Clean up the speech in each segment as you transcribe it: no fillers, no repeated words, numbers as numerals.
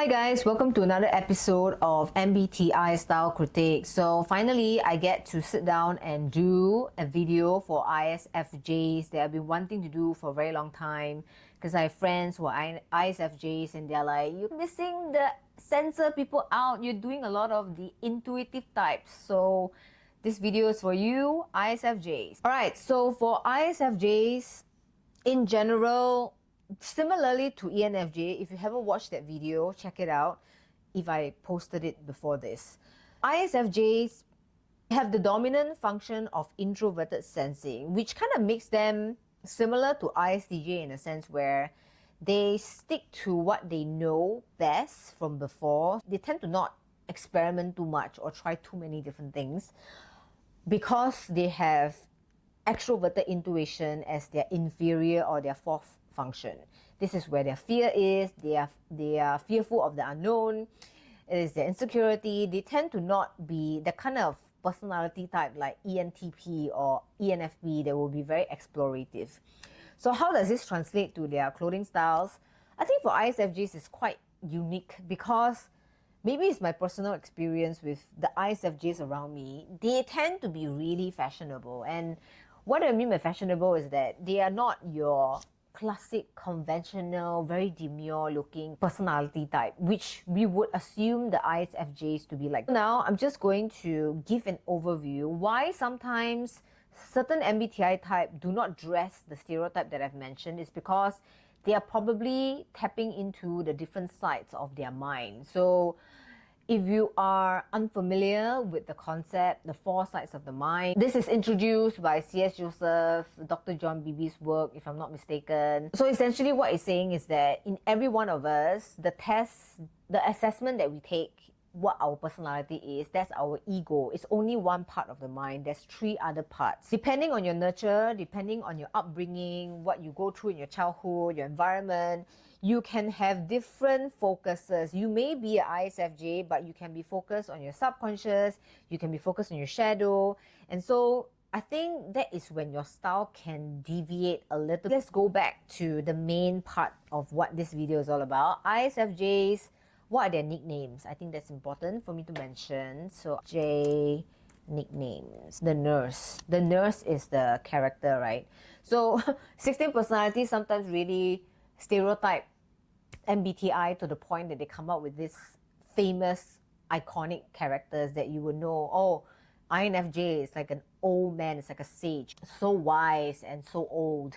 Hi guys, welcome to another episode of MBTI Style Critique. So finally, I get to sit down and do a video for ISFJs that I've been wanting to do for a very long time because I have friends who are ISFJs and they're like, you're missing the sensor people out, you're doing a lot of the intuitive types. So this video is for you, ISFJs. Alright, so for ISFJs, in general, similarly to ENFJ, if you haven't watched that video, check it out if I posted it before this. ISFJs have the dominant function of introverted sensing, which kind of makes them similar to ISTJ in a sense where they stick to what they know best from before. They tend to not experiment too much or try too many different things because they have extroverted intuition as their inferior or their fourth function. This is where their fear is. They are fearful of the unknown. It is their insecurity. They tend to not be the kind of personality type like ENTP or ENFP that will be very explorative. So how does this translate to their clothing styles? I think for ISFJs it's quite unique because maybe it's my personal experience with the ISFJs around me. They tend to be really fashionable, and what I mean by fashionable is that they are not your classic, conventional, very demure looking personality type, which we would assume the ISFJs to be like. Now, I'm just going to give an overview why sometimes certain MBTI type do not dress the stereotype that I've mentioned is because they are probably tapping into the different sides of their mind. So if you are unfamiliar with the concept, the four sides of the mind, this is introduced by C.S. Joseph, Dr. John Beebe's work, if I'm not mistaken. So essentially what it's saying is that in every one of us, the test, the assessment that we take, what our personality is, that's our ego. It's only one part of the mind. There's three other parts. Depending on your nurture, depending on your upbringing, what you go through in your childhood, your environment, you can have different focuses. You may be an ISFJ, but you can be focused on your subconscious, you can be focused on your shadow. And so I think that is when your style can deviate a little. Let's go back to the main part of what this video is all about. ISFJs, what are their nicknames? I think that's important for me to mention. So J nicknames. The nurse. The nurse is the character, right? So 16 personalities sometimes really stereotype MBTI to the point that they come up with these famous, iconic characters that you would know. Oh, INFJ is like an old man, it's like a sage. So wise and so old.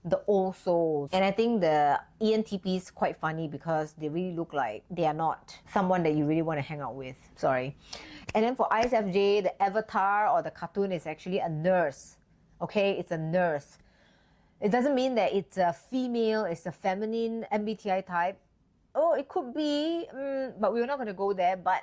The old souls. And I think the ENTP is quite funny because they really look like they are not someone that you really want to hang out with. Sorry. And then for ISFJ, the avatar or the cartoon is actually a nurse. Okay, it's a nurse. It doesn't mean that it's a female, it's a feminine MBTI type. Oh, it could be, but we're not going to go there. But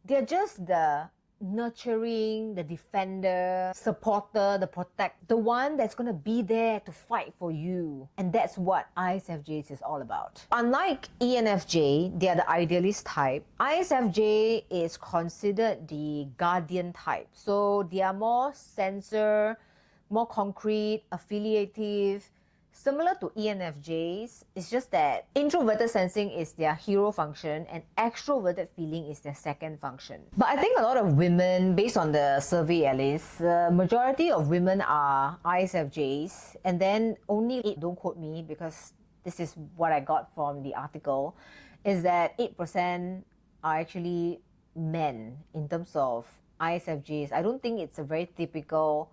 they're just the nurturing, the defender, supporter, the protect, the one that's going to be there to fight for you. And that's what ISFJs is all about. Unlike ENFJ, they are the idealist type. ISFJ is considered the guardian type. So they are more sensor, more concrete, affiliative, similar to ENFJs. It's just that introverted sensing is their hero function and extroverted feeling is their second function. But I think a lot of women, based on the survey at least, the majority of women are ISFJs, and then only 8, don't quote me because this is what I got from the article, is that 8% are actually men in terms of ISFJs. I don't think it's a very typical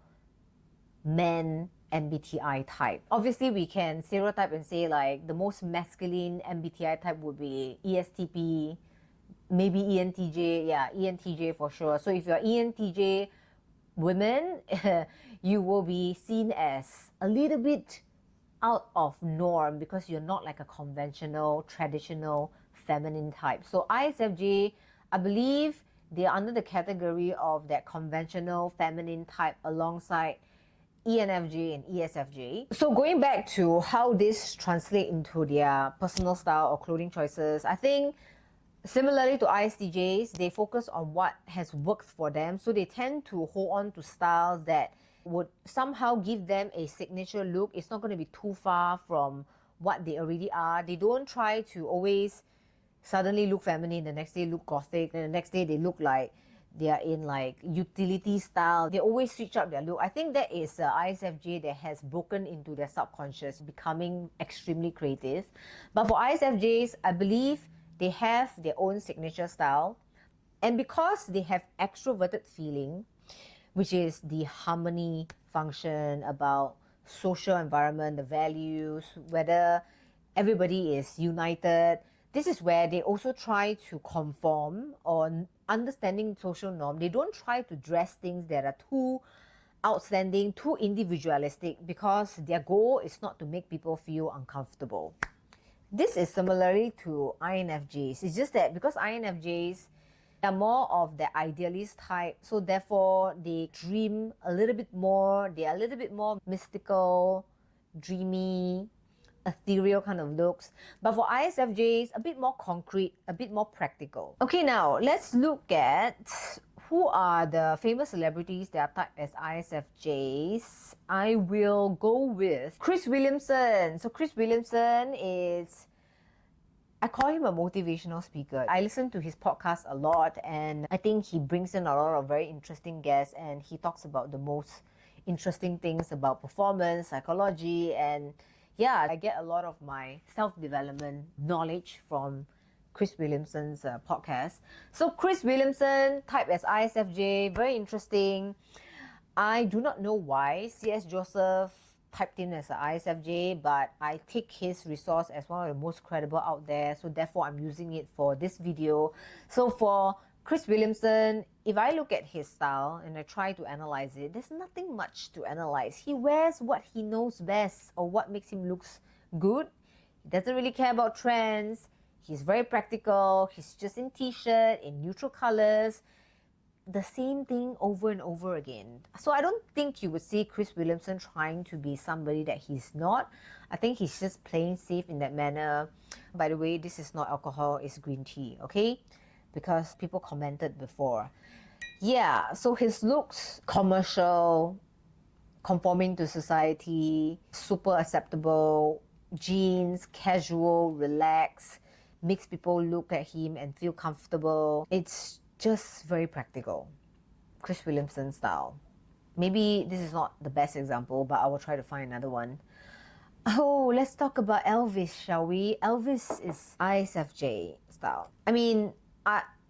men MBTI type. Obviously, we can stereotype and say like the most masculine MBTI type would be ESTP, maybe ENTJ. Yeah, ENTJ for sure. So if you're ENTJ women, you will be seen as a little bit out of norm because you're not like a conventional, traditional feminine type. So ISFJ, I believe they are under the category of that conventional feminine type alongside ENFJ and ESFJ. So going back to how this translates into their personal style or clothing choices, I think similarly to ISTJs, they focus on what has worked for them. So they tend to hold on to styles that would somehow give them a signature look. It's not going to be too far from what they already are. They don't try to always suddenly look feminine, the next day look gothic, then the next day they look like they are in like utility style. They always switch up their look. I think that is ISFJ that has broken into their subconscious, becoming extremely creative. But for ISFJs, I believe they have their own signature style. And because they have extroverted feeling, which is the harmony function about social environment, the values, whether everybody is united, this is where they also try to conform or understanding social norm. They don't try to dress things that are too outstanding, too individualistic, because their goal is not to make people feel uncomfortable. This is similarly to INFJs. It's just that because INFJs are more of the idealist type, so therefore they dream a little bit more, they are a little bit more mystical, dreamy, ethereal kind of looks. But for ISFJs, a bit more concrete, a bit more practical. Okay, now let's look at who are the famous celebrities that are typed as ISFJs. I will go with Chris Williamson. So Chris Williamson is, I call him a motivational speaker. I listen to his podcast a lot, and I think he brings in a lot of very interesting guests, and he talks about the most interesting things about performance, psychology, and yeah, I get a lot of my self-development knowledge from Chris Williamson's podcast. So Chris Williamson, typed as ISFJ, very interesting. I do not know why C.S. Joseph typed in as an ISFJ, but I take his resource as one of the most credible out there, so therefore I'm using it for this video. So for Chris Williamson, if I look at his style and I try to analyze it, there's nothing much to analyze. He wears what he knows best or what makes him look good. He doesn't really care about trends. He's very practical. He's just in t-shirt, in neutral colors. The same thing over and over again. So I don't think you would see Chris Williamson trying to be somebody that he's not. I think he's just playing safe in that manner. By the way, this is not alcohol, it's green tea, okay? Because people commented before. Yeah, so his looks, commercial, conforming to society, super acceptable, jeans, casual, relaxed, makes people look at him and feel comfortable. It's just very practical. Chris Williamson style. Maybe this is not the best example, but I will try to find another one. Oh, let's talk about Elvis, shall we? Elvis is ISFJ style. I mean,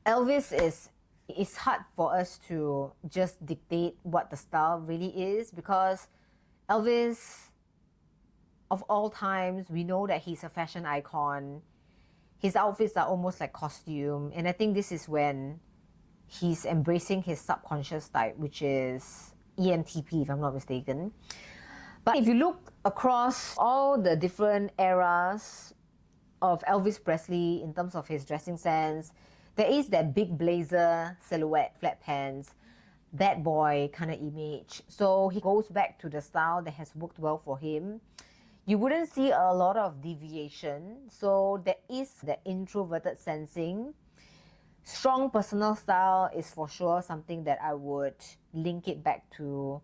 Elvis is, it's hard for us to just dictate what the style really is, because Elvis, of all times, we know that he's a fashion icon. His outfits are almost like costume, and I think this is when he's embracing his subconscious type, which is ENTP, if I'm not mistaken. But if you look across all the different eras of Elvis Presley in terms of his dressing sense, there is that big blazer silhouette, flat pants, bad boy kind of image. So he goes back to the style that has worked well for him. You wouldn't see a lot of deviation. So there is the introverted sensing. Strong personal style is for sure something that I would link it back to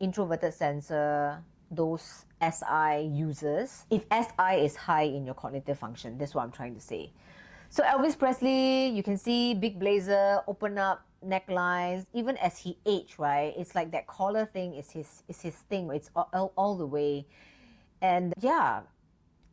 introverted sensor, those SI users. If SI is high in your cognitive function, that's what I'm trying to say. So Elvis Presley, you can see big blazer, open up necklines. Even as he aged, right? It's like that collar thing is his thing. It's all the way. And yeah,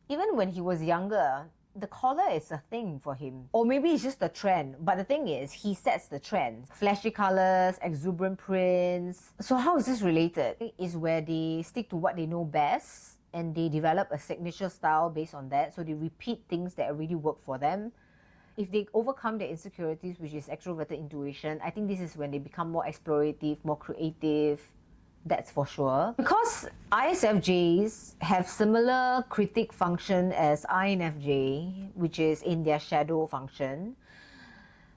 even when he was younger, the collar is a thing for him. Or maybe it's just a trend. But the thing is, he sets the trend. Flashy colors, exuberant prints. So how is this related? It's where they stick to what they know best and they develop a signature style based on that. So they repeat things that already work for them. If they overcome their insecurities, which is extroverted intuition, I think this is when they become more explorative, more creative. That's for sure. Because ISFJs have similar critique function as INFJ, which is in their shadow function.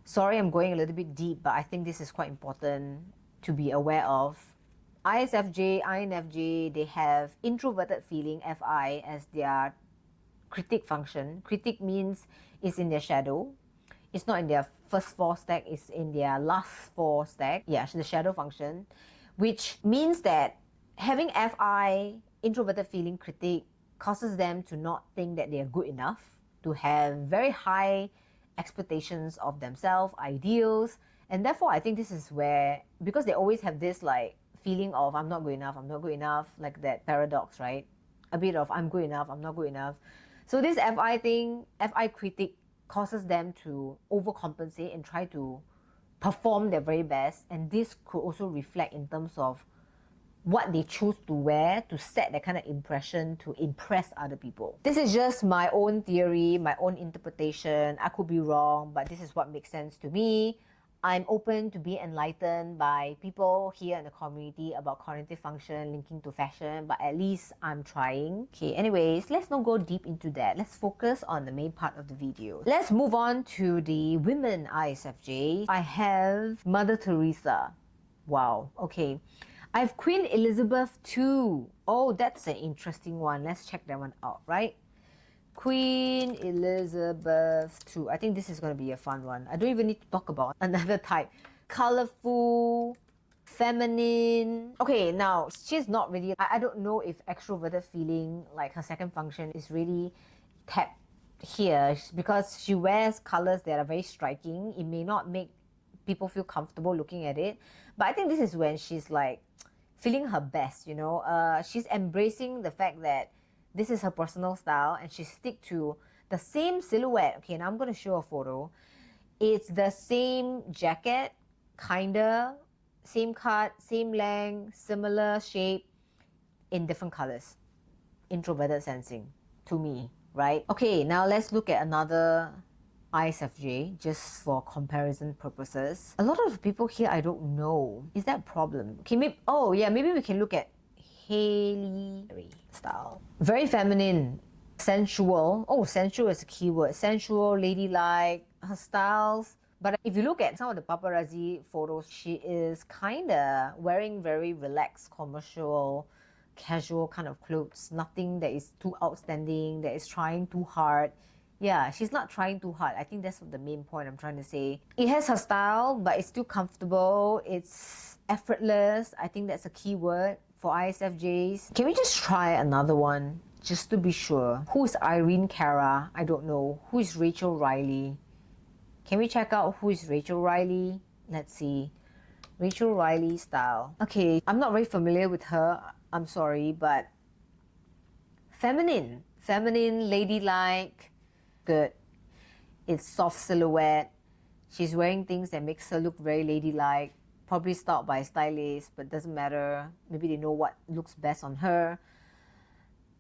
Sorry, I'm going a little bit deep, but I think this is quite important to be aware of. ISFJ, INFJ, they have introverted feeling, FI, as their critique function. Critique means it's in their shadow. It's not in their first 4 stack, it's in their last 4 stack. Yeah, the shadow function. Which means that having FI, introverted feeling critique, causes them to not think that they are good enough, to have very high expectations of themselves, ideals. And therefore, I think this is where, because they always have this like feeling of I'm not good enough, I'm not good enough, like that paradox, right? A bit of I'm good enough, I'm not good enough. So this FI thing, FI critique, causes them to overcompensate and try to perform their very best. And this could also reflect in terms of what they choose to wear to set that kind of impression to impress other people. This is just my own theory, my own interpretation. I could be wrong, but this is what makes sense to me. I'm open to be enlightened by people here in the community about cognitive function linking to fashion, but at least I'm trying. Okay, anyways, let's not go deep into that. Let's focus on the main part of the video. Let's move on to the women ISFJ. I have Mother Teresa. Wow, okay. I have Queen Elizabeth too. Oh, that's an interesting one. Let's check that one out, right? Queen Elizabeth II. I think this is going to be a fun one. I don't even need to talk about another type. Colorful, feminine. Okay, now she's not really, I don't know if extroverted feeling, like her second function, is really tapped here because she wears colors that are very striking. It may not make people feel comfortable looking at it, but I think this is when she's like feeling her best, you know. She's embracing the fact that this is her personal style and she stick to the same silhouette. Okay, now I'm going to show a photo. It's the same jacket, kinda, same cut, same length, similar shape, in different colors. Introverted sensing, to me, right? Okay, now let's look at another ISFJ, just for comparison purposes. A lot of people here I don't know. Is that a problem? Okay, maybe, oh yeah, maybe we can look at Halle Berry style. Very feminine, sensual. Oh, sensual is a keyword. Sensual, ladylike, her styles. But if you look at some of the paparazzi photos, she is kind of wearing very relaxed, commercial, casual kind of clothes. Nothing that is too outstanding, that is trying too hard. Yeah, she's not trying too hard. I think that's the main point I'm trying to say. It has her style, but it's still comfortable. It's effortless. I think that's a key word for ISFJs. Can we just try another one, just to be sure? Who is Irene Cara? I don't know. Who is Rachel Riley? Can we check out who is Rachel Riley? Let's see. Rachel Riley style. Okay, I'm not very familiar with her. I'm sorry, but feminine. Feminine, ladylike. Good. It's soft silhouette. She's wearing things that makes her look very ladylike. Probably styled by a stylist, but doesn't matter. Maybe they know what looks best on her.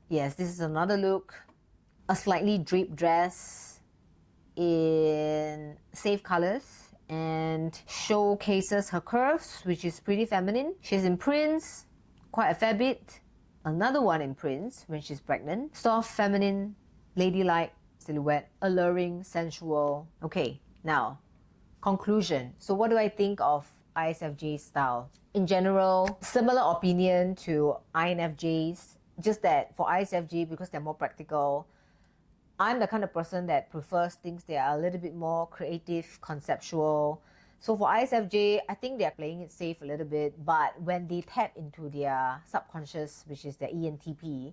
Yes, this is another look. A slightly draped dress in safe colors and showcases her curves, which is pretty feminine. She's in prints, quite a fair bit. Another one in prints when she's pregnant. Soft, feminine, ladylike silhouette, alluring, sensual. Okay, now, conclusion. So what do I think of ISFJ style? In general, similar opinion to INFJs, just that for ISFJ, because they're more practical, I'm the kind of person that prefers things that are a little bit more creative, conceptual. So for ISFJ, I think they're playing it safe a little bit, but when they tap into their subconscious, which is their ENTP,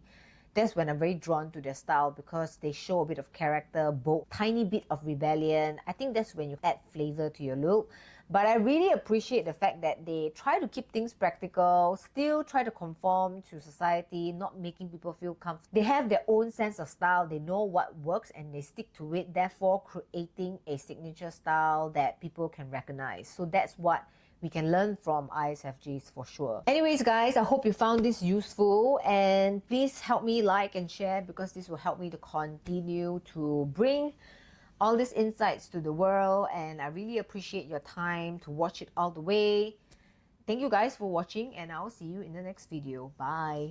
that's when I'm very drawn to their style because they show a bit of character, bold, tiny bit of rebellion. I think that's when you add flavor to your look. But I really appreciate the fact that they try to keep things practical, still try to conform to society, not making people feel comfortable. They have their own sense of style. They know what works and they stick to it, therefore creating a signature style that people can recognize. So that's what we can learn from ISFJs for sure. Anyways, guys, I hope you found this useful and please help me like and share because this will help me to continue to bring all these insights to the world, and I really appreciate your time to watch it all the way. Thank you guys for watching and I'll see you in the next video. Bye.